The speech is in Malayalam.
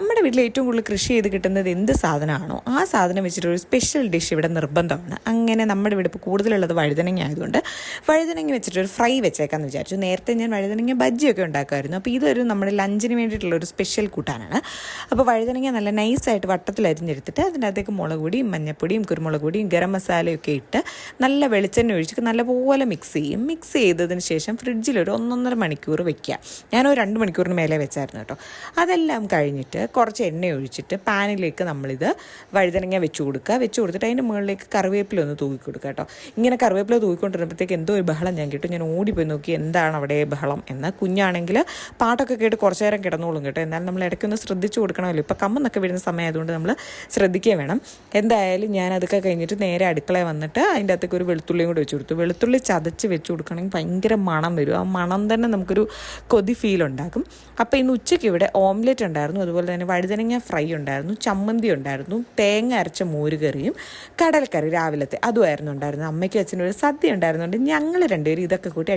നമ്മുടെ വീട്ടിൽ ഏറ്റവും കൂടുതൽ കൃഷി ചെയ്ത് കിട്ടുന്നത് എന്ത് സാധനമാണോ ആ സാധനം വെച്ചിട്ടൊരു സ്പെഷ്യൽ ഡിഷ് ഇവിടെ നിർബന്ധമാണ്. അങ്ങനെ നമ്മുടെ ഇവിടെ ഇപ്പോൾ കൂടുതലുള്ളത് വഴുതനങ്ങ ആയതുകൊണ്ട് വഴുതനങ്ങ വെച്ചിട്ടൊരു ഫ്രൈ വെച്ചേക്കാമെന്ന് വിചാരിച്ചു. നേരത്തെ ഞാൻ വഴുതനങ്ങ ബജ്ജിയൊക്കെ ഉണ്ടാക്കുമായിരുന്നു. അപ്പോൾ ഇതൊരു നമ്മുടെ ലഞ്ചിന് വേണ്ടിയിട്ടുള്ളൊരു സ്പെഷ്യൽ കൂട്ടാനാണ്. അപ്പോൾ വഴുതനങ്ങ നല്ല നൈസായിട്ട് വട്ടത്തിൽ അരിഞ്ഞെടുത്തിട്ട് അതിൻ്റെ അകത്തേക്ക് മുളക് പൊടിയും മഞ്ഞപ്പൊടിയും കുരുമുളക് പൊടിയും ഗരം മസാലയൊക്കെ ഇട്ട് നല്ല വെളിച്ചെണ്ണ ഒഴിച്ചിട്ട് നല്ലപോലെ മിക്സ് ചെയ്യും. മിക്സ് ചെയ്തതിന് ശേഷം ഫ്രിഡ്ജിലൊരു 1.5 മണിക്കൂർ വെക്കുക. ഞാനൊരു 2 മണിക്കൂറിന് മേലെ വെച്ചായിരുന്നു കേട്ടോ. അതെല്ലാം കഴിഞ്ഞിട്ട് കുറച്ച് എണ്ണ ഒഴിച്ചിട്ട് പാനിലേക്ക് നമ്മളിത് വഴുതനങ്ങ വെച്ച് കൊടുത്തിട്ട് അതിൻ്റെ മുകളിലേക്ക് കറിവേപ്പില ഒന്ന് തൂക്കി കൊടുക്കുക കേട്ടോ. ഇങ്ങനെ കറിവേപ്പില തൂക്കിക്കൊണ്ടിരുന്നപ്പോഴത്തേക്ക് എന്തോ ഒരു ബഹളം ഞാൻ കേട്ടു. ഞാൻ ഓടിപ്പോയി നോക്കി എന്താണ് അവിടെ ബഹളം എന്ന്. കുഞ്ഞാണെങ്കിൽ പാട്ടൊക്കെ കേട്ട് കുറച്ച് നേരം കിടന്നോളും കേട്ടോ. എന്നാലും നമ്മൾ ഇടയ്ക്കൊന്ന് ശ്രദ്ധിച്ചു കൊടുക്കണമല്ലോ. ഇപ്പോൾ കമ്മെന്നൊക്കെ വരുന്ന സമയമായതുകൊണ്ട് നമ്മൾ ശ്രദ്ധിക്കുക വേണം. എന്തായാലും ഞാൻ അതൊക്കെ കഴിഞ്ഞിട്ട് നേരെ അടുക്കളയിൽ വന്നിട്ട് അതിൻ്റെ അകത്തേക്ക് ഒരു വെളുത്തുള്ളിയും കൂടി വെച്ച് കൊടുത്തു. വെളുത്തുള്ളി ചതച്ച് വെച്ച് കൊടുക്കണമെങ്കിൽ ഭയങ്കര മണം വരും. ആ മണം തന്നെ നമുക്കൊരു കൊതി ഫീൽ ഉണ്ടാക്കും. അപ്പോൾ ഇന്ന് ഉച്ചയ്ക്ക് ഇവിടെ ഓംലെറ്റ് ഉണ്ടായിരുന്നു, അതുപോലെ തന്നെ വഴുതനങ്ങ ഫ്രൈ ഉണ്ടായിരുന്നു, ചമ്മന്തി ഉണ്ടായിരുന്നു, തേങ്ങ അരച്ച മോരുകറിയും കടലക്കറി രാവിലത്തെ അതുമായിരുന്നു ഉണ്ടായിരുന്നു. അമ്മയ്ക്ക് അച്ഛനൊരു സദ്യ ഉണ്ടായിരുന്നുകൊണ്ട് ഞങ്ങൾ രണ്ടുപേരും ഇതൊക്കെ കൂട്ടി